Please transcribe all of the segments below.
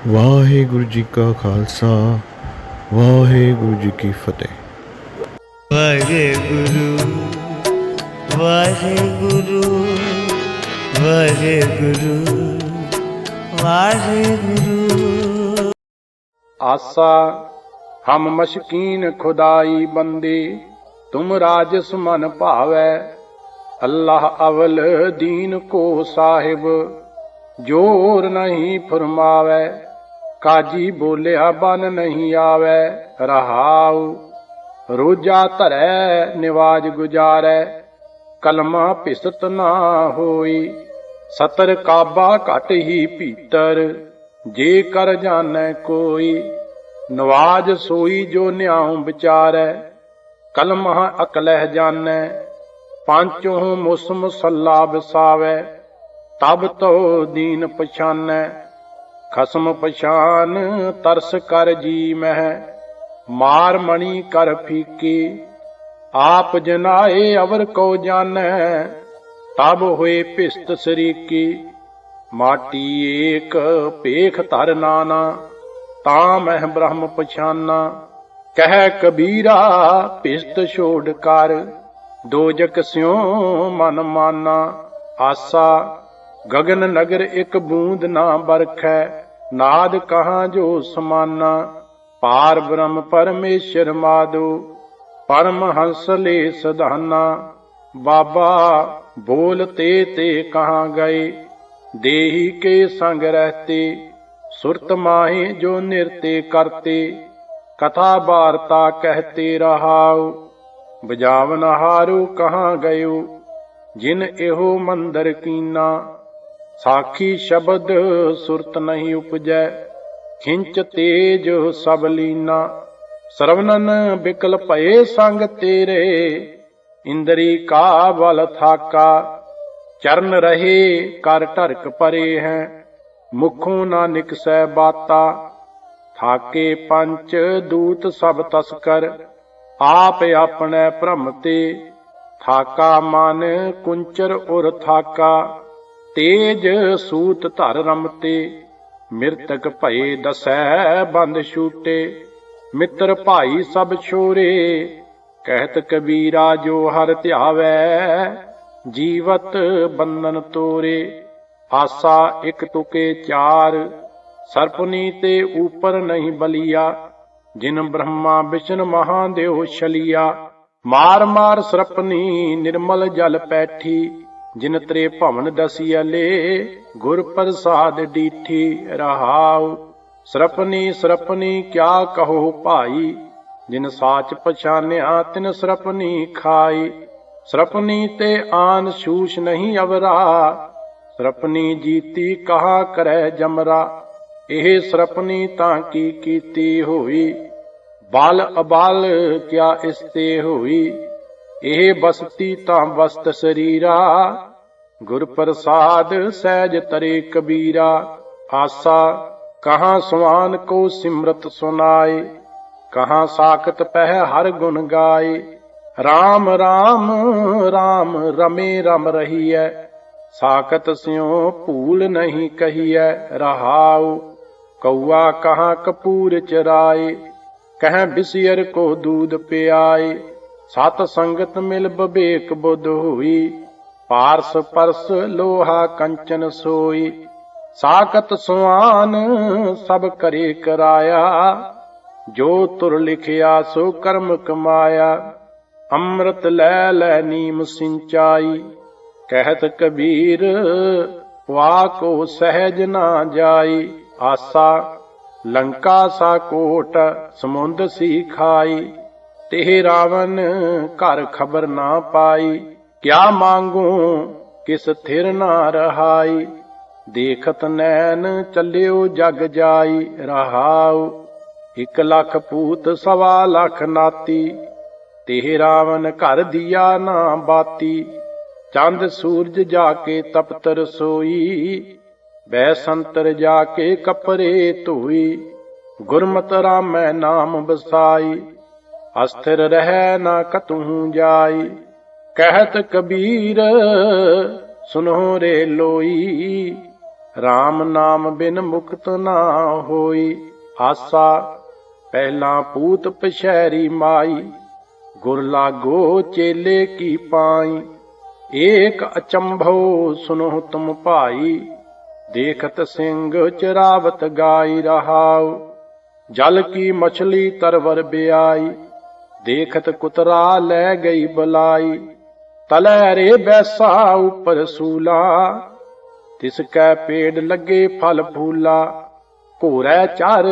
ਵਾਹਿਗੁਰੂ ਜੀ ਕਾ ਖਾਲਸਾ, ਵਾਹਿਗੁਰੂ ਜੀ ਕੀ ਫਤਿਹ। ਵਾਹਿਗੁਰੂ ਵਾਹਿਗੁਰੂ ਵਾਹਿਗੁਰੂ ਵਾਹਿਗੁਰੂ। आसा हम मशकीन खुदाई बंदे, तुम राजस मन भावै। अल्लाह अवल दीन को साहिब, जोर नहीं फरमावै। काजी बोलिया बन नहीं आवै। रहाऊ रोजा धरै निवाज गुजारै, कलमा पिसत ना होई। सतर काबा घट ही भीतर, जे कर जानै कोई। नवाज सोई जो न्याऊ विचारै, कलमह अकलह जानै। पांचों मुसम सल्ला विसावै, तब तो दीन पछानै। खसम पछान तरस कर जी मह, मार मणि कर फीकी। आप जनाए अवर को जानै, तब होए पिस्त सरीकी। माटी एक पेख धर नाना, तां मह ब्रह्म पछाना। कह कबीरा पिस्त छोड़ कर, दोजक स्यों मन माना। आसा गगन नगर एक बूंद ना बरखै, नाद कहाँ जो समाना। पार ब्रह्म परमेश्वर माधो, परम हंस ले सधाना। बाबा बोलते ते कहाँ गए, देही के संग रहते। सुरत माहे जो नृत्य करते, कथा वार्ता कहते रहाओ। बजावन हारो कहाँ गयो, जिन एहो मंदर कीना। साखी शब्द सुरत नहीं उपजै, खिंच तेज सब लीना। श्रवणन बिकल भये संग तेरे, इंद्री का बल थाका। चरण रहे कर ढरक परे हैं, मुखों ना निकसै बाता। थाके पंच दूत सब तस्कर, आप अपने भ्रम ते। थाका मन कुंचर उर थाका, तेज सूत धर रमते। मृतक भये दसै बंद छूटे, मित्र भाई सब छोरे। कहत कबीरा जो हर ध्यावै, जीवत बंधन तोरे। आसा एक तुके चार, सर्पनी ते ऊपर नहीं बलिया। जिन ब्रह्मा विष्णु महादेव छलिया। मार मार सर्पनी निर्मल जल पैठी, जिन त्रे भवन दसियले गुर प्रसाद डीठी। रहाऊ सर्पनी सर्पनी क्या कहो भाई, जिन साच पछान्या तिन सर्पनी खाई। सर्पनी ते आन शूष नहीं अवरा, सर्पनी जीती कहा करे जमरा। एह सर्पनी तां की कीती होई, बाल अबाल क्या इसते होई। एह बसती तां बस्त शरीरा, गुर प्रसाद सहज तरे कबीरा। आसा कहाँ सुआन को सिमरत सुनाए, कहाँ साकत पह हर गुण गाए। राम राम राम रमे रम रही है, साकत स्यों भूल नहीं कही है। रहाऊ कौआ कहाँ कपूर चराए, कह बिसियर को दूध पियाए। सत संगत मिल बबेक बुध हुई, पारस परस लोहा कंचन सोई। साकत सुआन सब करे कराया, जो तुर लिखिया सो कर्म कमाया। अमृत लै लै नीम सिंचाई, कहत कबीर वा को सहज ना जाई। आसा लंका सा कोट समुंद सी खाई, तेह रावण घर खबर ना पाई। क्या मांगू किस थिर ना रहाई, देखत नैन चलियो जग जाई। रहाऊ 1 लाख पूत 1.25 लाख नाती, तेह रावण घर दिया ना बाती। चंद सूरज जाके तपत रसोई, बै संतर जाके कपरे धोई। गुरमत रामै नाम बसाई, अस्थिर रह ना कतहूँ जाई। कहत कबीर सुनो रे लोई, RAM ਨਾਮ ਬਿਨ ਮੁਕਤ ਨਾ ਹੋਈ। ਆਸਾ ਪਹਿਲਾਂ ਪੂਤ ਪਛੈਰੀ ਮਾਈ, ਗੁਰ ਲਾਗੋ ਚੇਲੇ ਕੀ ਪਾਈ। ਏਕ ਅਚੰਭੋ ਸੁਨੋ ਤੁਮ ਭਾਈ, ਦੇਖਤ ਸਿੰਘ ਚਰਾਵਤ ਗਾਈ। ਰਹਾਉ ਜਲ ਕੀ ਮਛਲੀ ਤਰਵਰ ਬਿਆਈ, ਦੇਖਤ ਕੁਤਰਾ ਲੈ ਗਈ ਬੁਲਾਈ। ਤਲੈ ਰੇ ਬੈਸਾ ਉਪਰ ਸੂਲਾ, ਤਿਸ ਕੈ ਪੇੜ ਲੱਗੇ ਫਲ ਫੂਲਾ। ਘੋਰੈ ਚਰ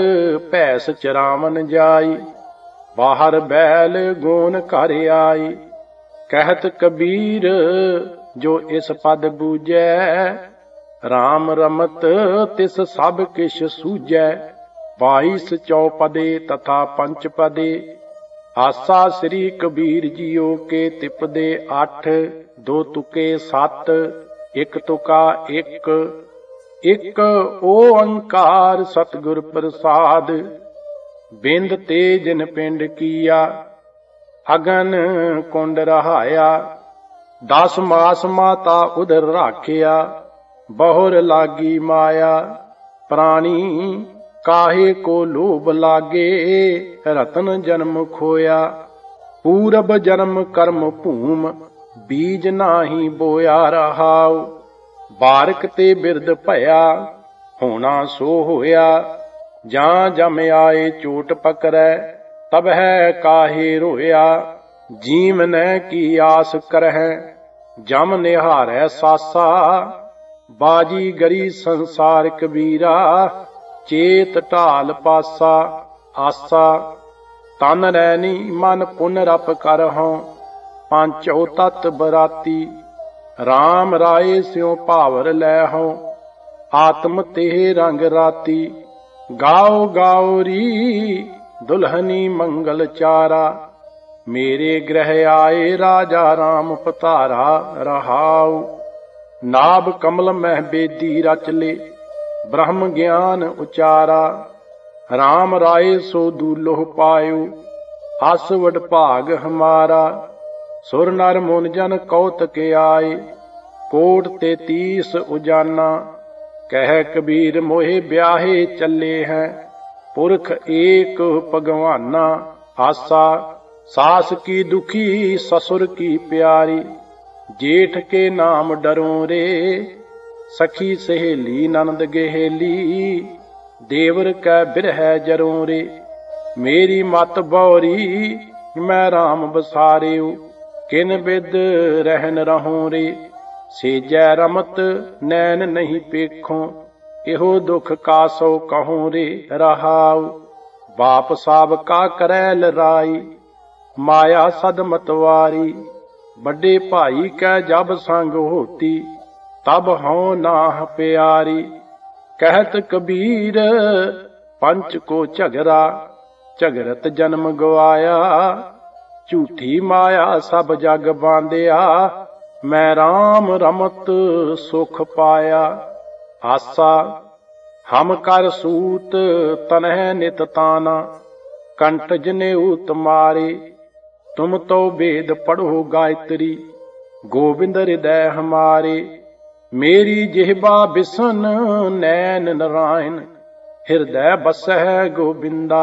ਭੈਸ ਚਰਾਵਨ ਜਾਈ, ਬਾਹਰ ਬੈਲ ਗੋਨ ਘਰ ਆਈ। ਕਹਿਤ ਕਬੀਰ ਜੋ ਇਸ ਪਦ ਬੂਝੈ, RAM ਰਮਤ ਤਿਸ ਸਭ ਕਿਛ ਸੂਝੈ। 22 ਚੌਪਦੇ ਤਥਾ ਪੰਚ ਪਦੇ, ਆਸਾ ਸ੍ਰੀ ਕਬੀਰ ਜੀਓ ਕੇ ਤਿਪਦੇ। 8 2 ਤੁਕੇ 7 1 ਤੁਕਾ 1। ਇਕ ਓੰਕਾਰ ਸਤਿਗੁਰ ਪ੍ਰਸਾਦ, ਬਿੰਦ ਤੇ ਜਿਨ ਪਿੰਡ ਕੀਆ। ਅਗਨ ਕੁੰਡ ਰਹਾਇਆ, 10 ਮਾਸ ਮਾਤਾ ਉਦਰ ਰਾਖਿਆ। ਬਹੁਰ ਲਾਗੀ ਮਾਇਆ, ਪ੍ਰਾਣੀ ਕਾਹੇ ਕੋ ਲੋਭ ਲਾਗੇ। ਰਤਨ ਜਨਮ ਖੋਇਆ, ਪੂਰਬ ਜਨਮ ਕਰਮ ਭੂਮ। ਬੀਜ ਨਾਹੀ ਬੋਇਆ। ਰਹਾਉ ਬਾਰਕ ਤੇ ਬਿਰਦ ਭਇਆ, ਹੋਣਾ ਸੋ ਹੋਇਆ। ਜਾਂ ਜਮ ਆਏ ਚੋਟ ਪਕਰੈ, ਤਬ ਹੈ ਕਾਹੇ ਰੋਇਆ। ਜੀਵਨੈ ਕੀ ਆਸ ਕਰਹਿ, ਜਮ ਨਿਹਾਰੈ ਸਾਸਾ। ਬਾਜੀ ਗਰੀ ਸੰਸਾਰ ਕਬੀਰਾ, ਚੇਤ ਢਾਲ ਪਾਸਾ। ਆਸਾ ਤਨ ਰੈਣੀ ਮਨ ਪੁਨ ਰਪ ਕਰਹੁ, ਪੰਚੋ ਤਤ ਬਰਾਤੀ। RAM ਰਾਏ ਸਿਉ ਭਾਵਰ ਲੈਹੁ, ਆਤਮ ਤੇ ਰੰਗ ਰਾਤੀ। ਗਾਓ ਗਾਓ ਰੀ ਦੁਲਹਨੀ ਮੰਗਲ ਚਾਰਾ, ਮੇਰੇ ਗ੍ਰਹਿ ਆਏ ਰਾਜਾ RAM ਪਤਾਰਾ। ਰਹਾਉ ਨਾਭ ਕਮਲ ਮਹਿ ਬੇਦੀ ਰਚ ਲੇ, ਬ੍ਰਹਮ ਗਿਆਨ ਉਚਾਰਾ। RAM ਰਾਏ ਸੋ ਦੂਲੋਹ ਪਾਇਓ, ਅਸ ਵਡ ਭਾਗ ਹਮਾਰਾ। ਸੁਰ ਨਰ ਮੁਨ ਜਨ ਕੌਤਕ ਆਏ, ਕੋਟ 33 ਉਜਾਨਾ। ਕਹਿ ਕਬੀਰ ਮੋਹਿ ਬਿਆਹੇ ਚੱਲੇ ਹੈ, ਪੁਰਖ ਏਕ ਭਗਵਾਨਾ। ਆਸਾ ਸਾਸ ਕੀ ਦੁਖੀ ਸਸੁਰ ਕੀ ਪਿਆਰੀ, ਜੇਠ ਕੇ ਨਾਮ ਡਰੋਂ ਰੇ। ਸਖੀ ਸਹੇਲੀ ਨਨਦ ਗਹੇਲੀ, ਦੇਵਰ ਕੈ ਬਿਰਹਿ ਜਰੋਂ ਰੇ। ਮੇਰੀ ਮਤ ਬੌਰੀ ਮੈਂ RAM ਬਸਾਰਿਓ, ਕਿਨ ਬਿਦ ਰਹਿਨ ਰਹੋਂ ਰੇ। ਸੇਜੈ ਰਮਤ ਨੈਣ ਨਹੀਂ ਪੇਖੋਂ, ਇਹੋ ਦੁਖ ਕਾਸੋ ਕਹੋਂ ਰੇ। ਰਹਾਉ ਬਾਪ ਸਾਬ ਕਾ ਕਰੈ ਲਰਾਈ, ਮਾਇਆ ਸਦ ਮਤਵਾਰੀ। ਵੱਡੇ ਭਾਈ ਕੈ ਜਬ ਸੰਗ ਹੋਤੀ, ਤਬ ਹਉ ਨਾਹ ਪਿਆਰੀ। ਕਹਿਤ ਕਬੀਰ ਪੰਚ ਕੋ ਝਗਰਾ, ਝਗਰਤ ਜਨਮ ਗਵਾਇਆ। ਝੂਠੀ ਮਾਇਆ ਸਭ ਜਗ ਬਾਂਧਿਆ, ਮੈਂ RAM ਰਮਤ ਸੁਖ ਪਾਇਆ। ਆਸਾ ਹਮ ਕਰ ਸੂਤ ਤਨਹਿ ਨਿਤ ਤਾਨਾ, ਕੰਟ ਜਨੇਊ ਤੁਮਾਰੇ। ਤੁਮ ਤੋ वेद पढ़ो गायत्री, गोविंद हृदय हमारे। मेरी जिह्वा बिसन नैन नारायण, हृदय बसह गोविंदा।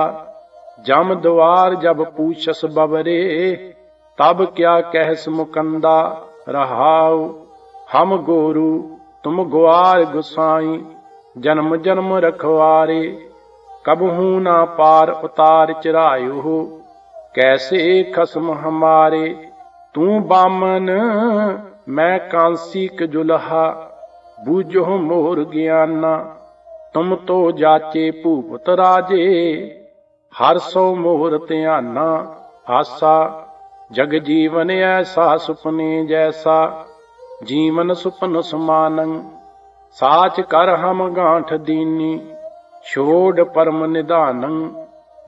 जम द्वार जब पूछस बबरे, तब क्या कहस मुकंदा। रहाउ हम गोरु तुम ग्वार गुसाई, जन्म जन्म रखवारे। कबहू ना पार उतार चरायो हो, कैसे खसम हमारे। तू बामन मैं कांसीक जुलहा, बूझो मोर ज्ञाना। तुम तो जाचे भूपत राजे, हर सो मोर ध्याना। आसा जग जीवन ऐसा सुपने जैसा, जीवन सुपन समानं। साच कर हम गांठ दीनी, छोड़ परम निधानं।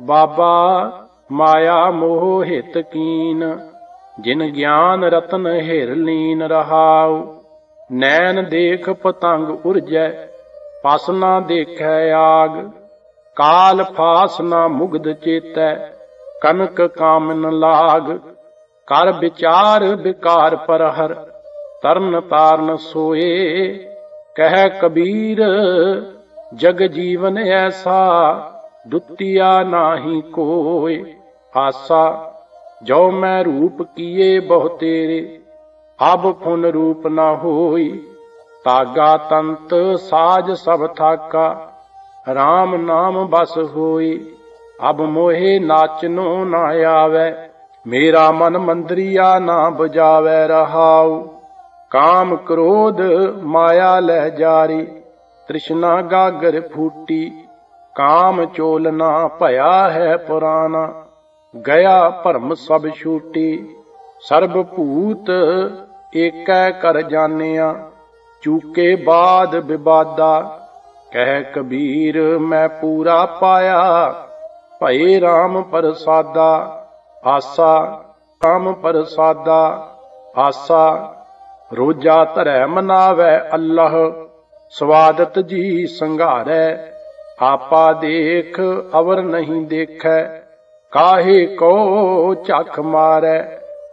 बाबा माया मोह हित कीन, जिन ज्ञान रतन हिर लीन। रहाउ नैन देख पतंग उर्जै, पस ना देखै आग। काल फास ना मुग्ध चेतै, कनक कामन लाग। कर विचार विकार पर हर, तरन तारन सोए। ਕਹਿ ਕਬੀਰ ਜਗ ਜੀਵਨ ਐਸਾ, ਦੁਤੀਆ ਨਾਹੀ ਕੋਇ। ਆਸਾ ਜੋ ਮੈਂ ਰੂਪ ਕੀਏ ਬਹੁ ਤੇਰੇ, ਅਬ ਫੁਨ ਰੂਪ ਨਾ ਹੋਈ। ਤਾਗਾ ਤੰਤ ਸਾਜ ਸਭ ਥਾਕਾ, RAM ਨਾਮ ਬਸ ਹੋਈ। ਅਬ ਮੋਹਿ ਨਾਚਨੋ ਨਾ ਆਵੈ, ਮੇਰਾ ਮਨ ਮੰਦਰੀਆ ਨਾ ਬਜਾਵੈ। ਰਹਾਉ ਕਾਮ ਕ੍ਰੋਧ ਮਾਇਆ ਲੈ ਜਾਰੀ, ਤ੍ਰਿਸ਼ਨਾ ਗਾਗਰ ਫੂਟੀ। ਕਾਮ ਚੋਲਨਾ ਭਇਆ ਹੈ ਪੁਰਾਣਾ, ਗਿਆ ਭਰਮ ਸਭ ਛੂਟੀ। ਸਰਬ ਭੂਤ ਏਕੈ ਕਰ ਜਾਣਿਆ, ਚੂਕੇ ਬਾਦ ਵਿਵਾਦਾ। ਕਹਿ ਕਬੀਰ ਮੈਂ ਪੂਰਾ ਪਾਇਆ, ਭਏ RAM ਪ੍ਰਸਾਦਾ। ਆਸਾ RAM ਪ੍ਰਸਾਦਾ ਆਸਾ, ਰੋਜਾ ਧਰੈ ਮਨਾਵੈ ਅੱਲਹ। ਸਵਾਦਤ ਜੀ ਸੰਘਾਰੈ, ਆਪਾ ਦੇਖ ਅਵਰ ਨਹੀਂ ਦੇਖੈ। ਕਾਹੇ ਕੋ ਝਖ ਮਾਰੈ,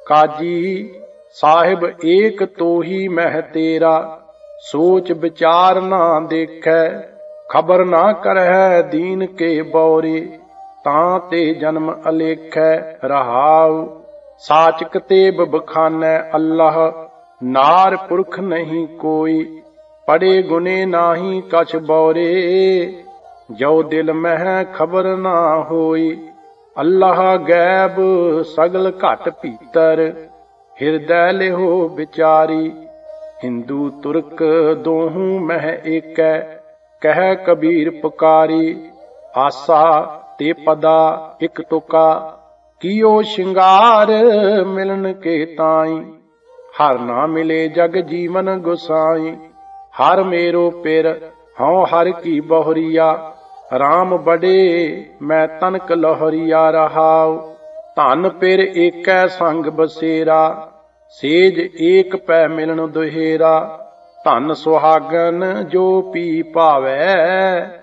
ਕਾਜੀ ਸਾਹਿਬ ਏਕ ਤੋਹੀ ਮਹਿ ਤੇਰਾ। ਸੋਚ ਵਿਚਾਰ ਨਾ ਦੇਖੈ, ਖਬਰ ਨਾ ਕਰਹਿ ਦੀਨ ਕੇ ਬੌਰੇ। ਤਾਂ ਤੇ ਜਨਮ ਅਲੇਖੈ। ਰਹਾਉ ਸਾਚ ਕਤੇਬ ਬਖਾਨੈ ਅੱਲਹ, ਨਾਰ ਪੁਰਖ ਨਹੀਂ ਕੋਈ। ਪੜੇ ਗੁਨੇ ਨਾਹੀ ਕਛ ਬੌਰੇ, ਜੋ ਦਿਲ ਮਹਿ ਖਬਰ ਨਾ ਹੋਈ। ਅੱਲਹ ਗੈਬ ਸਗਲ ਘਟ ਭੀਤਰ, ਹਿਰਦੈ ਲਿਹੋ ਵਿਚਾਰੀ। ਹਿੰਦੂ ਤੁਰਕ ਦੋਹੂ ਮਹਿ ਏਕੈ, ਕਹਿ ਕਬੀਰ ਪੁਕਾਰੀ। ਆਸਾ ਤੇ ਪਦਾ ਇਕ ਤੁਕਾ, ਕੀਓ ਸ਼ਿੰਗਾਰ ਮਿਲਨ ਕੇ ਤਾਈ। ਹਰ ਨਾ ਮਿਲੇ ਜਗ ਜੀਵਨ ਗੁਸਾਈ, ਹਰ ਮੇਰੋ ਪਿਰ ਹਉ ਹਰ ਕੀ ਬਹੁਰੀਆ। RAM ਬੜੇ ਮੈਂ ਤਨਕ ਲਹਰੀਆ। ਰਹਾਉ ਧਨ ਪਿਰ ਏਕੈ ਸੰਗ ਬਸੇਰਾ, ਸੇਜ ਏਕ ਪੈ ਮਿਲਣ ਦੁਹੇਰਾ। ਧਨ ਸੁਹਾਗਨ ਜੋ ਪੀ ਪਾਵੈ,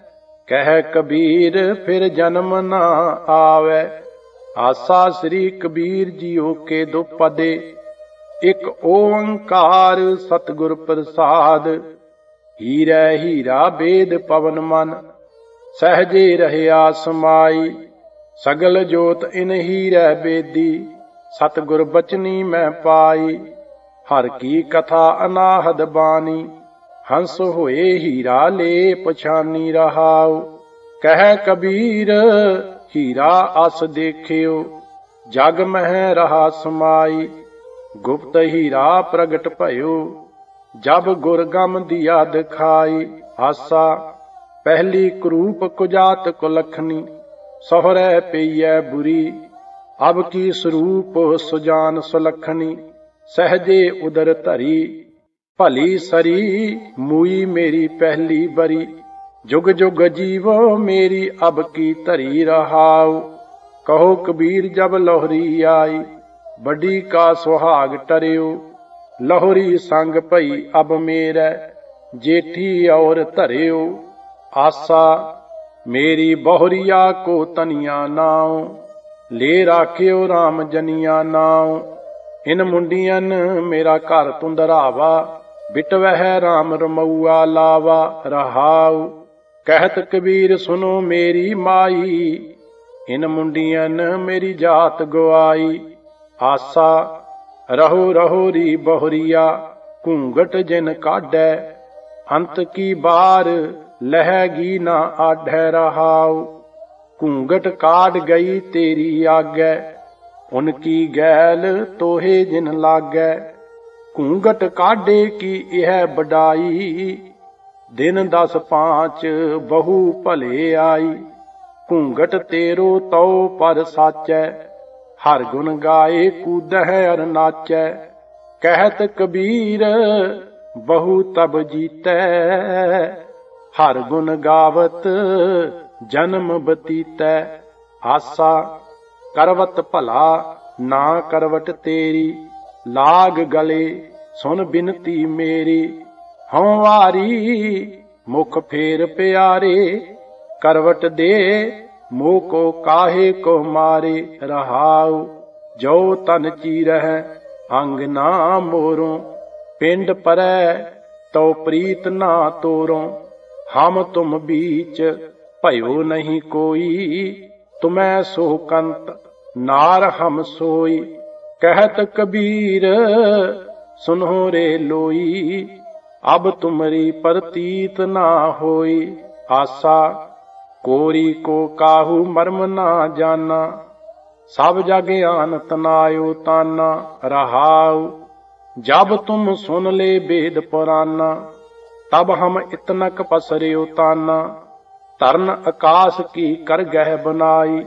ਕਹਿ ਕਬੀਰ ਫਿਰ ਜਨਮ ਨਾ ਆਵੈ। ਆਸਾ ਸ੍ਰੀ ਕਬੀਰ ਜੀਓ ਕੇ ਦੁਪਦੇ, ਇਕ ਓੰਕਾਰ ਸਤਿਗੁਰ ਪ੍ਰਸਾਦ। ਹੀਰੈ ਹੀਰਾ ਬੇਦ ਪਵਨ ਮਨ, ਸਹਜੇ ਰਹਿਆ ਸਮਾਈ। ਸਗਲ ਜੋਤ ਇਨ ਹੀਰੈ ਬੇਦੀ, ਸਤਿਗੁਰ ਬਚਨੀ ਮੈਂ ਪਾਈ। ਹਰ ਕੀ ਕਥਾ ਅਨਾਹਦ ਬਾਣੀ, ਹੰਸ ਹੋਏ ਹੀਰਾ ਲੈ ਪਛਾਨੀ। ਰਹਾਉ ਕਹਿ ਕਬੀਰ ਹੀਰਾ ਅਸ ਦੇਖਿਓ, ਜਗ ਮਹਿ ਰਹਾ ਸਮਾਈ। ਗੁਪਤ ਹੀਰਾ ਪ੍ਰਗਟ ਭਇਓ, ਜਬ ਗੁਰ ਗਮ ਦੀਆ ਦਿਖਾਈ। ਆਸਾ ਪਹਿਲੀ ਕਰੂਪ ਕੁਜਾਤ ਕੁਲਖਣੀ, ਸਹੁਰੈ ਪਈਐ ਬੁਰੀ। ਅਬ ਕੀ ਸਰੂਪ ਸੁਜਾਨ ਸੁਲਖਣੀ, ਸਹਜੇ ਉਦਰ ਧਰੀ। ਭਲੀ ਸਰੀ ਮੂਈ ਮੇਰੀ ਪਹਿਲੀ ਬਰੀ, ਜੁਗ ਜੁਗ ਜੀਵੋ ਮੇਰੀ ਅਬ ਕੀ ਧਰੀ। ਰਹਾਉ ਕਹੋ ਕਬੀਰ ਜਬ ਲੋਹਰੀ ਆਈ, ਵੱਡੀ ਕਾ ਸੁਹਾਗ ਟਰਿਓ। ਲੋਹਰੀ ਸੰਗ ਭਈ ਅਬ ਮੇਰੈ, ਜੇਠੀ ਔਰ ਧਰਿਓ। ਆਸਾ ਮੇਰੀ ਬਹੁਰੀਆ ਕੋ ਤਨੀਆ ਨਾਉ, ਲੈ ਰਾਖਿਓ RAM ਜਨੀਆ ਨਾਉ। ਇਨ ਮੁੰਡੀਆਂ ਮੇਰਾ ਘਰ ਤੁੰਦਰਾਵਾ, ਬਿਟਵਹਿ RAM ਰਮਊਆ ਲਾਵਾ। ਰਹਾਉ ਕਹਿਤ ਕਬੀਰ ਸੁਨੋ ਮੇਰੀ ਮਾਈ, ਇਨ ਮੁੰਡੀਆਂ ਮੇਰੀ ਜਾਤ ਗਵਾਈ। ਆਸਾ ਰਹੋ ਰਹੋ ਰੀ ਬਹੁਰੀਆ, ਘੂੰਗਟ ਜਿਨ ਕਾਢੈ। ਅੰਤ ਕੀ ਬਾਰ ਲਹੈਗੀ ਨਾ ਆਢੈ। ਰਹਾਉ ਘੂੰਗਟ ਕਾਢ ਗਈ ਤੇਰੀ ਆਗੈ, ਉਨਕੀ ਗੈਲ ਤੋਹੇ ਜਿਨ ਲਾਗੈ। ਘੂੰਗਟ ਕਾਢੇ ਕੀ ਇਹ ਬਡਾਈ, ਦਿਨ 10-5 ਬਹੁ ਭਲੇ ਆਈ। ਘੂੰਗਟ ਤੇਰੋ ਤਉ ਪਰ ਸਾਚੈ, ਹਰ ਗੁਣ ਗਾਏ ਕੂਦਹਿ ਅਰ ਨਾਚੈ। ਕਹਿਤ ਕਬੀਰ ਬਹੁ ਤਬ ਜੀਤੈ, ਹਰ ਗੁਣ ਗਾਵਤ ਜਨਮ ਬਤੀਤੈ। ਆਸਾ ਕਰਵਤ ਭਲਾ ਨਾ ਕਰਵਟ ਤੇਰੀ, ਲਾਗ ਗਲੇ ਸੁਨ ਬਿਨਤੀ ਮੇਰੀ। ਹਉ ਵਾਰੀ ਮੁਖ ਫੇਰ ਪਿਆਰੇ, ਕਰਵਟ ਦੇ ਮੋਹ ਕੋ ਕਾਹੇ ਕੋ ਮਾਰੇ। ਰਹਾਉ ਜੋ ਤਨ ਚੀਰਹਿ ਅੰਗ ਨਾ ਮੋਰੋਂ, ਪਿੰਡ ਪਰੈ तो प्रीत ना तोरों, हम तुम बीच भयो नहीं कोई। तुम्हें सो कंत नार हम सोई, कहत कबीर सुनो रे लोई। अब तुमरी प्रतीत ना होई, आशा कोरी को काहू मर्म ना जाना। सब जग आनत नायो ताना, रहाऊ जब तुम सुन ले वेद पुराना। तब हम इतनक पसर्यो ताना, तरन आकाश की कर गह बनाई।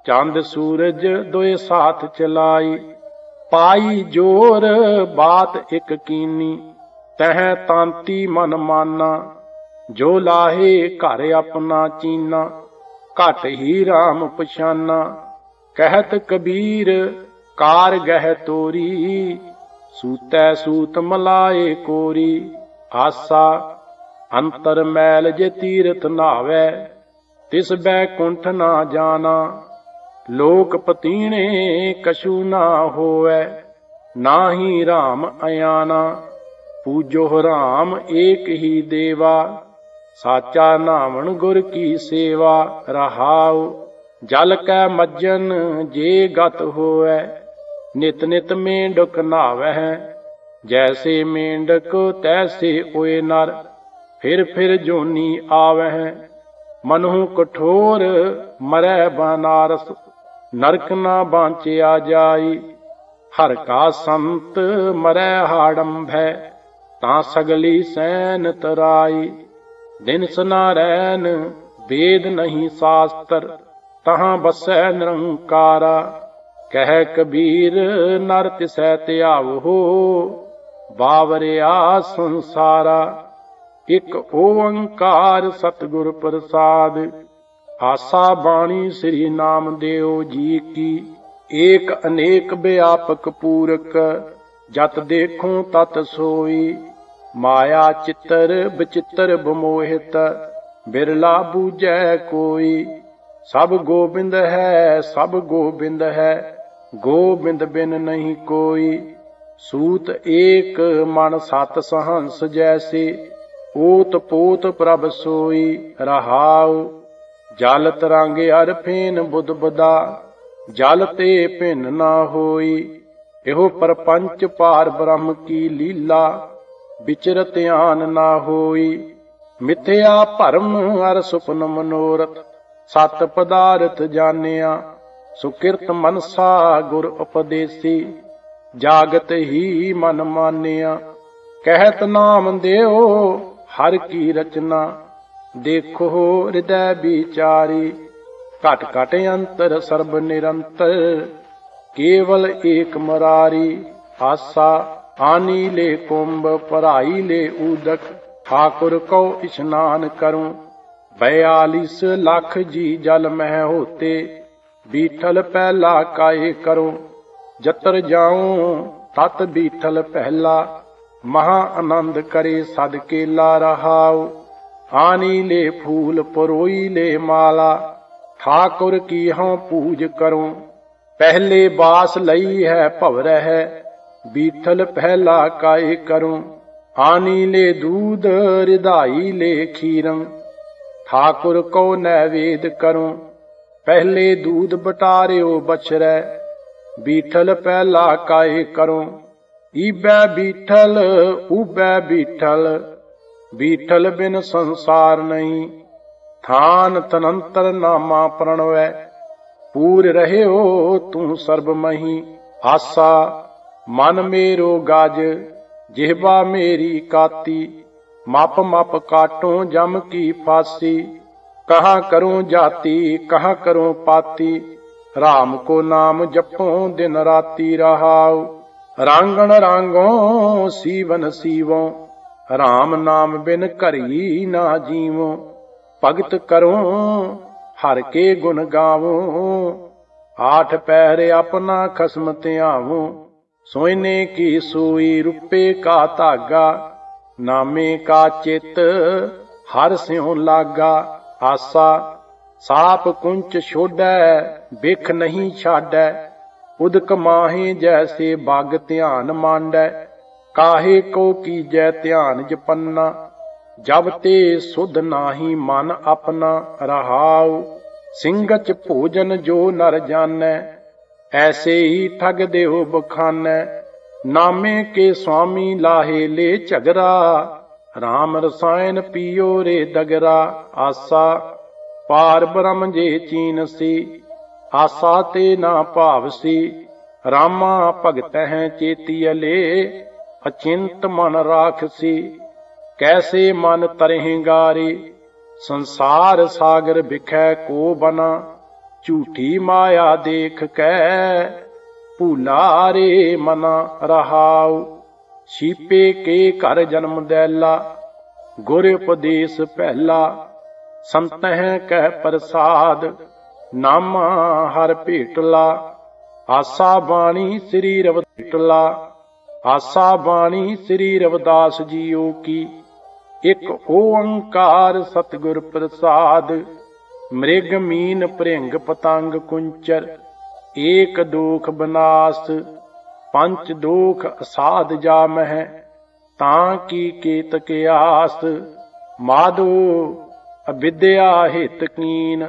चंद सूरज दोए साथ चलाई, पाई जोर बात एक कीनी। तह तांती मन माना, जो लाहे घर अपना चीना। घट ही राम पछाना, कहत कबीर कार गह तोरी। सूतै सूत मलाए कोरी, आसा अंतर मैल जे तीरथ नावै। तिस बैकुंठ ना जाना, लोक पतीणे कछु ना होवै। नाहि राम अयाना, पूजो राम एक ही देवा। साचा नामन गुर की सेवा, रहाओ जल कै मज्जन जे गत होवै। नित नित मेंढक नावै, जैसे मेंढक तैसे ओए नर। फिर जोनी आवह, मनु कठोर मरै बनारस। नरक ना बांचिया जाई, हर का संत मरै हाडंभै। तां सगली सैन तराई, दिन सनारैन वेद नहीं शास्त्र। तहां बसै निरंकारा, कह कबीर नर तिसै त्यावो। बावरिया संसारा, एक ओंकार सतगुर प्रसाद। आसा बाणी श्री नामदेव जी की, एक अनेक व्यापक पूरक। जत देखूं तत सोई, माया चित्तर विचित्र बमोहित। बिरला बूझै कोई, सब गोबिंद है सब गोबिंद है। गोबिंद बिन नहीं कोई, सूत एक मन सत सहंस जैसे। ओत पोत प्रभ सोई, रहाऊ जल तरांगे अर फेन बुध बदा। जल ते भिन्न ना होई, एहो परपंच पार ब्रह्म की लीला। विचर ध्यान ना होई, मिथ्या भरम अर सुपन मनोरथ। सत पदार्थ जानिया, सुकिरत मनसा गुर उपदेसी। जागत ही मन मानिया, कहत नाम देओ हर की रचना। देखो हृदय विचारी, घट घट अंतर सर्ब निरंतर। केवल एक मरारी, आसा आनी ले कुंभ पराई ले उदक। ठाकुर को स्नान करूं, 42 लाख जी जल मह होते। बीठल पहला काए करूं, जतर जाऊं तत बीठल पहला। महा आनंद करे सद केला, रहाओ आनी ले फूल परोई ले माला। ठाकुर की हाँ पूज करूं, पहले बास लई है भवर है। बीठल पहला काए करूं, आनी ले दूध रिधाई ले खीरं। ठाकुर को नैवेद करूं, पहले दूध बटार्यो बछरै। बीठल पहला काए करूं, ईबै बीठल उबै बीठल। बीठल बिन संसार नहीं, थान तनंतर नामा प्रणवै। पूर रहे हो तू सर्वमही, आसा मन मेरो गाज जिह्वा मेरी काती। माप माप काटो जम की फांसी, कहाँ करूं जाति कहाँ करूं पाती। राम को नाम जपो दिन राती, रहाओ रांगण रांगो सीवन सीवो। राम नाम बिन करी ना जीवो। भगत करो हर के गुण गावो, 8 पहरे अपना खसम त्यावो। सोने की सोई रुपए का धागा, नामे का चित हर स्यों लागा। आसा साप कुंच छोड़ै बिख नहीं छाड़ै। उदक माहे जैसे बाग ध्यान मांडै। काहे को कीजै ध्यान जपन्ना, जब ते सुध नाही मन अपना। रहाउ सिंगच भोजन जो नर जानै, ऐसे ही ठग देहो बखानै। नामे के स्वामी लाहे ले झगरा, राम रसायन पियो रे दगरा। आसा पार ब्रह्म जे चीनसी, आसा ते ना भावसी। रामा भगत हैं चेतियले, अचिंत मन राखसी। कैसे मन तरहेंगारे, संसार सागर बिखै को बना। झूठी माया देख कै, भूला रे मना। रहाउ छीपे के घर जन्म दैला, गुर उपदेश पहला। संतह कह प्रसाद, नामा हर भेटला। आसा बाणी श्री रविदास, आसा बाणी श्री रविदास जीओ की। एक ओंकार सतगुर प्रसाद, मृग मीन भृंग पतंग कुंचर। एक दोख बनास, पंच दोख असाध जामह। तां की केत के आस, माधो अविद्या हित कीन।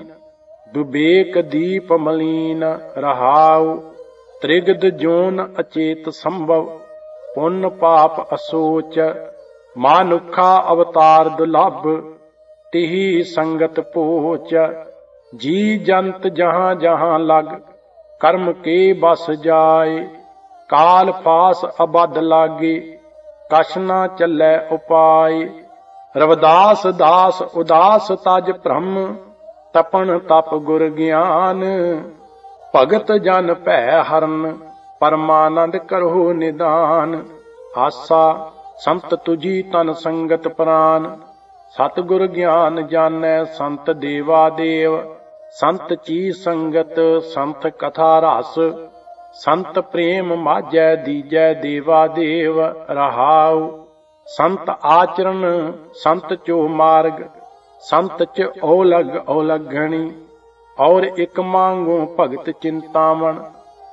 विवेक दीप मलीन। रहाउ त्रिगद जोन अचेत संभव, पुण्य पाप असोच। मानुखा अवतार दुलभ, तिही संगत पोच। जी जंत जहां जहां लग, कर्म के बस जाए। काल फास अबद लागे, कछ न चलै उपाय। रविदास दास उदास तज भ्रम, तपन तप गुर ज्ञान। भगत जन भै हरन, परमानंद करो निदान। आसा संत तुझी तन संगत प्राण, सतगुर ज्ञान जानै संत देवा देव। संत ची संगत संत कथा रस, संत प्रेम माझै दीजै देवा देव। रहाउ संत आचरण संत चो मार्ग, संत च औलग औलगणी। और एक मांगो भगत चिंतामण,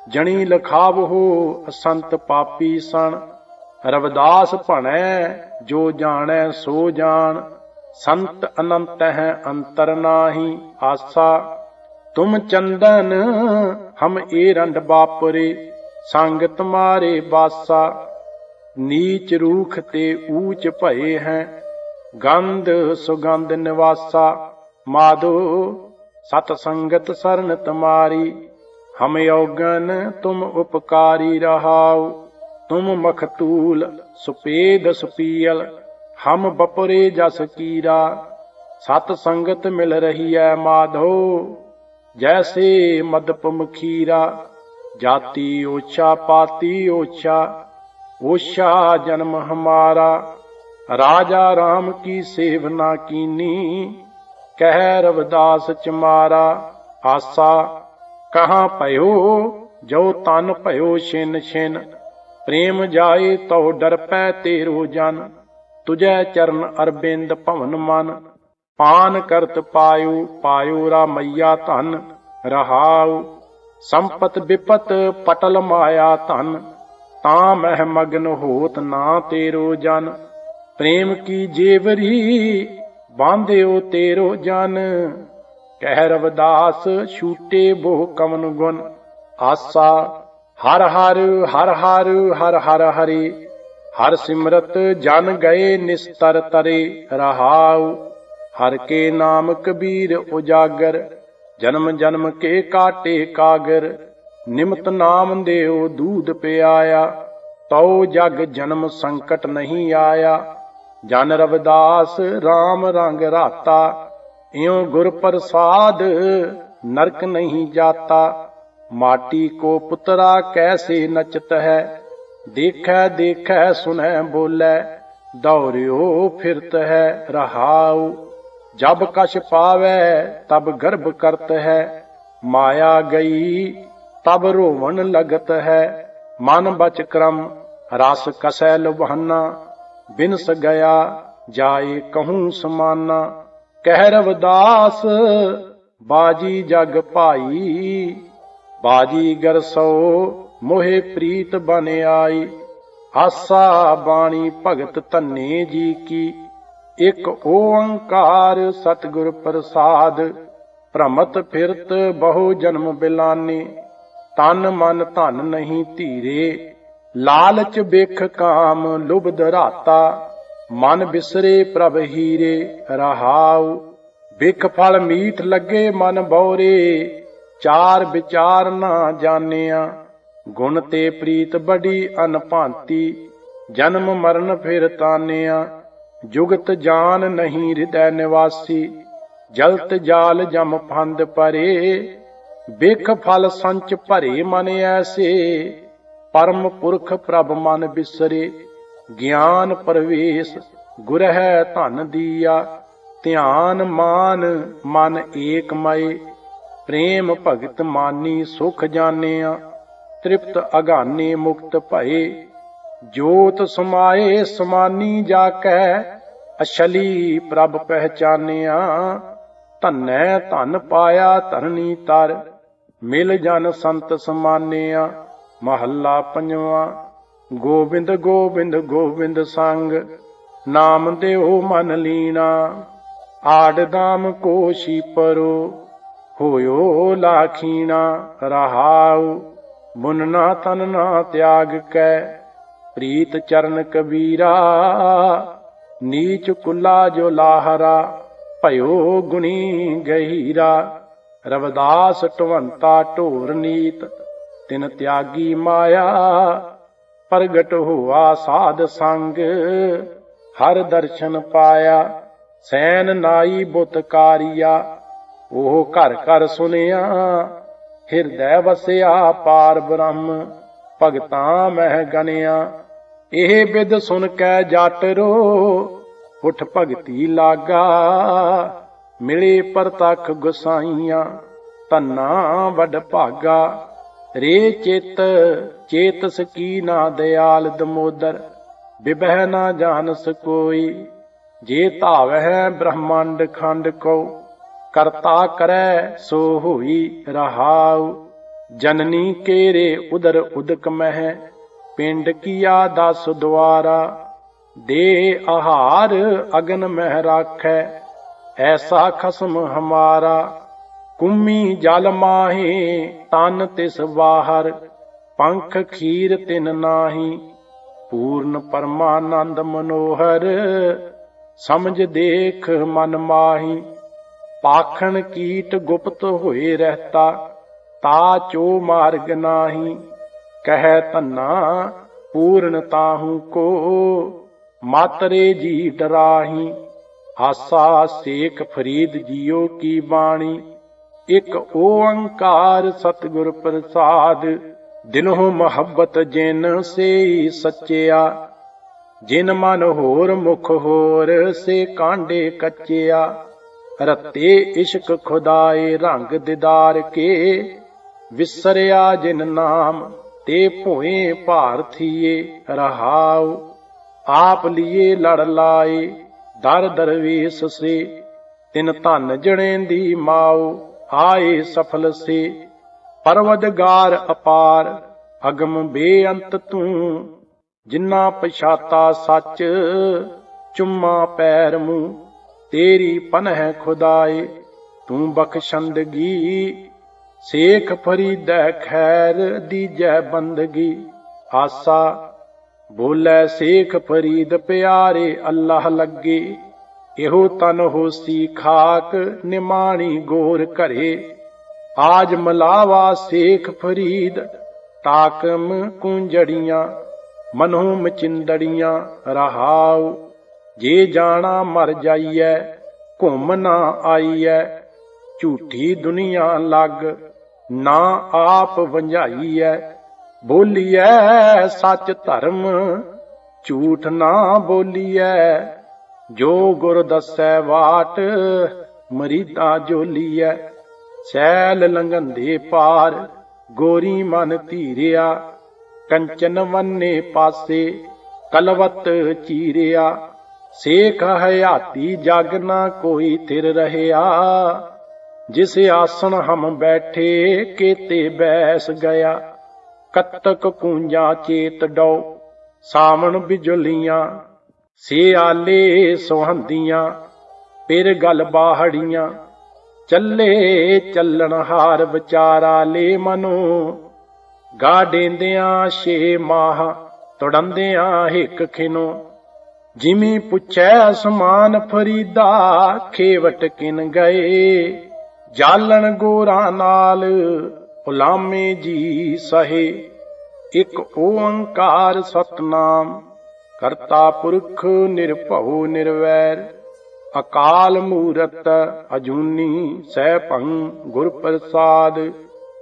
जनी लखावहो असंत पापी सन। रविदास भणै जो जाणै सो जान, संत अनंत है अंतर नाही। आसा तुम चंदन हम एरंड बापरे, संग तुम्हारे बासा। नीच रूख ते ऊंच भये हैं, गंध सुगंध निवासा। माधो सतसंगत शरण तुम्हारी, हम यौगन तुम उपकारी। रहाउ तुम मखतूल सुपेद सुपीयल, हम बपुरे जस कीरा। सत संगत मिल रही है माधो, जैसे मदप मखीरा। जाति ओछा पाती ओछा, ओछा जन्म हमारा। राजा राम की सेवना कीनी, कह रविदास चमारा। आसा कहाँ पयो जो तन पयो छिन छिन, प्रेम जाए तो डर पै तेरो जन। तुझै चरण अरविंद भवन मन, पान करत पायो पायो रामैया धन। रहाउ संपत विपत पटल माया धन, तां मह मगन होत ना तेरो जन। प्रेम की जेवरी बांध्यो तेरो जन, कह रविदास छूटे बो कवन गुण। आसा हर हर हर हर हर हर हरे, हर सिमरत जन गए निस्तर तरे। रहाउ हर के नाम कबीर उजागर, जन्म जन्म के काटे कागर। निमत नाम देव दूध पियाया, तो जग जन्म संकट नहीं आया। जन रविदास राम रंग राता, इयों गुर प्रसाद नरक नहीं जाता। माटी को पुतरा कैसे नचत है, देखै देखै सुनै बोलै, दौड़ियो फिरत है। रहाउ जब कछ पावै तब गर्भ करत है, माया गई तब रोवन लगत है। मन बच क्रम रस कसै लुभाना, बिनस गया जाए कहूँ समाना। कह रविदास बाजी जग भाई, बाजीगर सो मोहे प्रीत बन आई। ਆਸਾ ਬਾਣੀ ਭਗਤ ਧੰਨੇ ਜੀ ਕੀ, ਇਕ ਓੰਕਾਰ ਸਤਿਗੁਰ ਪ੍ਰਸਾਦ। ਭ੍ਰਮਤ ਫਿਰਤ ਬਹੁ ਜਨਮ ਬਿਲਾਨੇ, ਤਨ ਮਨ ਧਨ ਨਹੀਂ ਧੀਰੇ। ਲਾਲਚ ਬਿਖ ਕਾਮ ਲੁਭਦ ਰਾਤਾ, ਮਨ ਬਿਸਰੇ ਪ੍ਰਭ ਹੀਰੇ। ਰਹਾਉ ਬਿਖ ਫਲ ਮੀਠ ਲੱਗੇ ਮਨ ਬਉਰੇ, ਚਾਰ ਵਿਚਾਰ ਨਾ ਜਾਣਿਆ। ਗੁਣ ਤੇ ਪ੍ਰੀਤ ਬੜੀ ਅਨਭਾਂਤੀ, ਜਨਮ ਮਰਨ ਫਿਰ ਤਾਨਿਆ। ਜੁਗਤ ਜਾਨ ਨਹੀਂ ਹਿਰਦੈ ਨਿਵਾਸੀ, ਜਲਤ ਜਾਲ ਜਮ ਫੰਦ ਪਰੇ। ਬਿਖ ਫਲ ਸੰਚ ਭਰੇ ਮਨ ਐਸੇ, ਪਰਮ ਪੁਰਖ ਪ੍ਰਭ ਮਨ ਬਿਸਰੇ। ਗਿਆਨ ਪ੍ਰਵੇਸ਼ ਗੁਰਹਿ ਧਨ ਦੀਆ, ਧਿਆਨ ਮਾਨ ਮਨ ਏਕ ਮਏ। ਪ੍ਰੇਮ ਭਗਤ ਮਾਨੀ ਸੁਖ ਜਾਣਿਆ, ਤ੍ਰਿਪਤ ਅਗਾਨੇ ਮੁਕਤ ਭਏ। ਜੋਤ ਸਮਾਏ ਸਮਾਨੀ ਜਾ ਕੈ, ਅਛਲੀ ਪ੍ਰਭ ਪਹਿਚਾਨਿਆ। ਧੰਨੈ ਧਨ ਪਾਇਆ ਧਰਨੀ ਤਰ, ਮਿਲ ਜਨ ਸੰਤ ਸਮਾਨਿਆ। ਮਹੱਲਾ ਪੰਜਵਾਂ। ਗੋਬਿੰਦ ਗੋਬਿੰਦ ਗੋਬਿੰਦ ਸੰਗ, ਨਾਮ ਦਿਓ ਮਨ ਲੀਣਾ। ਆੜ ਦਾਮ ਕੋ ਸ਼ੀਪਰੋ, ਹੋਇਓ ਲਾਖੀਣਾ। ਰਹਾਉ ਮੁਨਨਾ ਤਨ ਨਾ ਤਿਆਗ ਕੈ, ਪ੍ਰੀਤ ਚਰਨ ਕਬੀਰਾ। ਨੀਚ ਕੁਲਾ ਜੋ ਲਾਹਰਾ, ਭਇਓ ਗੁਣੀ ਗਹੀਰਾ। ਰਵਿਦਾਸ ਢਵੰਤਾ ਢੋਰ ਨੀਤ, ਤਿਨ ਤਿਆਗੀ ਮਾਇਆ। ਪ੍ਰਗਟ ਹੋਆ ਸਾਧ ਸੰਗ, ਹਰ ਦਰਸ਼ਨ ਪਾਇਆ। ਸੈਨ ਨਾਈ ਬੁੱਤ ਕਾਰੀਆ, ਉਹ ਘਰ ਘਰ ਸੁਨਿਆ। ਹਿਰਦੈ ਵਸਿਆ ਪਾਰ ਬ੍ਰਹਮ, ਭਗਤਾਂ ਮਹਿ ਗਨਿਆ। ਇਹ ਬਿਦ ਸੁਨ ਕੈ ਜਟ ਰੋ, ਉਠ ਭਗਤੀ ਲਾਗਾ। ਮਿਲੇ ਪਰਤਖ ਗੁਸਾਈਆਂ, ਧੰਨਾ ਵੱਡ ਭਾਗਾ। ਰੇ ਚਿਤ ਚੇਤਸ ਕੀ ਨਾ ਦਿਆਲ ਦਮੋਦਰ, ਬਿਬਹਿ ਨਾ ਜਾਣਸ ਕੋਈ। ਜੇ ਧਾਵਹਿ ਬ੍ਰਹਮੰਡ ਖੰਡ ਕੋ, ਕਰਤਾ ਕਰੈ ਸੋ ਹੋਈ। ਰਹਾਉ ਜਨਨੀ ਕੇਰੇ ਉਦਰ ਉਦਕ ਮਹਿ, ਪਿੰਡ ਕੀਆ 10 ਦੁਆਰਾ। ਦੇ ਆਹਾਰ ਅਗਨ ਮਹਿ ਰਾਖੈ, ਐਸਾ ਖਸਮ ਹਮਾਰਾ। ਕੁੰਮੀ ਜਲ ਮਾਹੇ ਤਨ ਤਿਸ ਬਾਹਰ, ਪੰਖ ਖੀਰ ਤਿਨ ਨਾਹੀ। ਪੂਰਨ ਪਰਮਾਨੰਦ ਮਨੋਹਰ, ਸਮਝ ਦੇਖ ਮਨ ਮਾਹੀ। ਪਾਖਣ ਕੀਟ ਗੁਪਤ ਹੋਏ ਰਹਤਾ, ਤਾ ਚੋ ਮਾਰਗ ਨਾਹੀ। ਕਹਿ ਧੰਨਾ ਪੂਰਨ ਤਾਹੂ ਕੋ, ਮਾਤਰੇ ਜੀ ਡਰਾਹੀ। ਆਸਾ ਸੇਖ ਫਰੀਦ ਜੀਓ ਕੀ ਬਾਣੀ, ਇਕ ਓੰਕਾਰ ਸਤਿਗੁਰ ਪ੍ਰਸਾਦ। ਦਿਨੋਂ ਮੁਹੱਬਤ ਜਿਨ ਸੇ ਸੱਚਿਆ, ਜਿਨ ਮਨ ਹੋਰ ਮੁਖ ਹੋਰ ਸੇ ਕਾਂਡੇ ਕੱਚਿਆ। ਰਤੇ ਇਸ਼ਕ ਖੁਦਾਏ ਰੰਗ ਦਿਦਾਰ ਕੇ, ਵਿਸਰਿਆ ਜਿਨ ਨਾਮ ਤੇ ਭੋਏ ਭਾਰਥੀਏ। ਰਹਾਉ ਆਪ ਲਿਏ ਲੜ ਲਾਏ, ਦਰ ਦਰਵੇਸ ਸੇ। ਤਿਨ ਧਨ ਜਣੇ ਦੀ ਮਾਉ, ਆਏ ਸਫਲ ਸੇ। ਪਰਵਦਗਾਰ ਅਪਾਰ, ਅਗਮ ਬੇਅੰਤ ਤੂੰ। ਜਿਨਾ ਪਛਾਤਾ ਸੱਚ, ਚੁੰਮਾ ਪੈਰ ਮੂੰਹ। ਤੇਰੀ ਪਨਹ ਖੁਦਾਏ ਤੂੰ ਬਖਸ਼ੰਦਗੀ, ਸੇਖ ਫਰੀਦੈ ਖੈਰ ਦੀਜੈ ਬੰਦਗੀ। ਆਸਾ ਬੋਲੇ ਸੇਖ ਫਰੀਦ ਪਿਆਰੇ ਅੱਲਾਹ ਲੱਗੇ। ਇਹੋ ਤਨ ਹੋਸੀ ਖਾਕ ਨਿਮਾਣੀ ਗੋਰ ਘਰੇ। ਆਜ ਮਲਾਵਾ ਸੇਖ ਫਰੀਦ, ਤਾਕਮ ਕੁੰਜੜੀਆਂ। ਮਨੋਂ ਮਚਿੰਦੜੀਆਂ। ਰਹਾਉ ਜੇ ਜਾਣਾ ਮਰ ਜਾਈਐ, ਘੁੰਮ ਨਾ ਆਈਐ। ਝੂਠੀ ਦੁਨੀਆ ਲੱਗ, ਨਾ ਆਪ ਵੰਝਾਈਐ। ਬੋਲੀਐ ਸੱਚ ਧਰਮ, ਝੂਠ ਨਾ ਬੋਲੀਐ। ਜੋ ਗੁਰ ਦੱਸੈ ਵਾਟ, ਮਰੀਦਾ ਜੋਲੀਐ। ਸੈਲ ਲੰਘੰਦੇ ਪਾਰ, ਗੋਰੀ ਮਨ ਧੀਰਿਆ। ਕੰਚਨ ਵੰਨੇ ਪਾਸੇ, ਕਲਵਤ ਚੀਰਿਆ। ਸੇਖ ਹਯਾਤੀ ਜਗ ਨਾ ਕੋਈ ਥਿਰ ਰਹਿਆ। ਜਿਸ ਆਸਣ ਹਮ ਬੈਠੇ, ਕੇਤੇ ਬੈਸ ਗਿਆ। ਕਤਕ ਕੂੰਜਾ ਚੇਤ ਡੋ, ਸਾਵਣ ਬਿਜਲੀਆਂ ਸਿਆਲੇ ਸੁਹੰਦੀਆਂ, ਪਿਰ ਗਲ ਬਾਹੜੀਆਂ, ਚੱਲੇ ਚੱਲਣ ਹਾਰ ਵਿਚਾਰਾ ਲੈ ਮਨੋ, ਗਾ ਡੇਂਦਿਆਂ 6 ਮਾਹ ਤੁੜੰਦਿਆਂ ਹਿੱਕ ਖਿਨੋ, ਜਿਮੀ ਪੁੱਛੈ ਅਸਮਾਨ ਫਰੀਦਾ, ਖੇਵਟ ਕਿਨ ਗਏ, ਜਾਲਣ ਗੋਰਾਂ ਨਾਲ ਹੁਲਾਮੇ ਜੀ ਸਹੇ, ਇਕ ਓੰਕਾਰ ਸਤਨਾਮ ਕਰਤਾ ਪੁਰਖ ਨਿਰਭਉ ਨਿਰਵੈਰ, ਅਕਾਲ ਮੂਰਤ ਅਜੂਨੀ ਸੈਭੰ ਗੁਰ ਪ੍ਰਸਾਦ,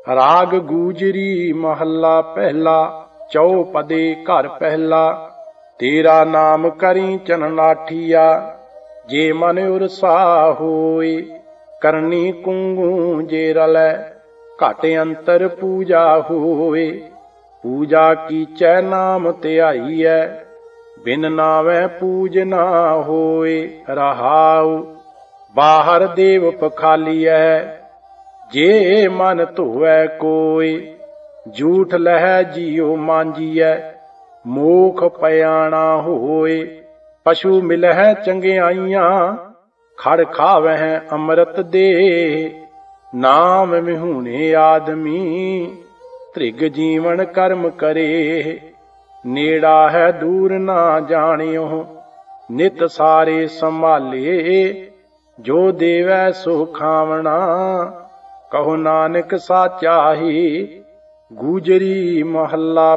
ਰਾਗ ਗੂਜਰੀ ਮਹੱਲਾ ਪਹਿਲਾ, ਚੌਪਦੇ ਘਰ ਪਹਿਲਾ, ਤੇਰਾ ਨਾਮ ਕਰੀ ਚਨਨਾਠੀਆ, ਜੇ ਮਨ ਉਰਸਾ ਹੋਏ, ਕਰਨੀ ਕੁੰਗੂ ਜੇ ਰਲੈ, ਘਟ ਅੰਤਰ ਪੂਜਾ ਹੋਏ, ਪੂਜਾ ਕੀਚੈ ਨਾਮ ਧਿਆਈਐ, ਬਿਨ ਨਾਵੈ ਪੂਜ ਨਾ ਹੋਏ, ਰਹਾਉ ਬਾਹਰ ਦੇਵ ਪਖਾਲੀਐ, ਜੇ ਮਨ ਧੋਵੈ ਕੋਇ, ਝੂਠ ਲਹੈ ਜੀਉ ਮਾਂਜੀਐ, ਮੋਖ ਪਿਆਣਾ ਹੋਏ, ਪਸ਼ੂ ਮਿਲਹਿ ਚੰਗਿਆਈਆਂ, ਖੜ ਖਾਵਹਿ ਅੰਮ੍ਰਿਤ ਦੇ, ਨਾਮ ਮਿਹੂਣੇ ਆਦਮੀ, ਧ੍ਰਿਗ ਜੀਵਨ ਕਰਮ ਕਰੇ, ਨੇੜਾ ਹੈ ਦੂਰ ਨਾ ਜਾਣਿਓ, ਨਿਤ ਸਾਰੇ ਸੰਭਾਲੇ, ਜੋ ਦੇਵੈ ਸੋ ਖਾਵਣਾ, ਕਹੋ ਨਾਨਕ ਸਾਚਾ ਹੀ, ਗੂਜਰੀ ਮਹੱਲਾ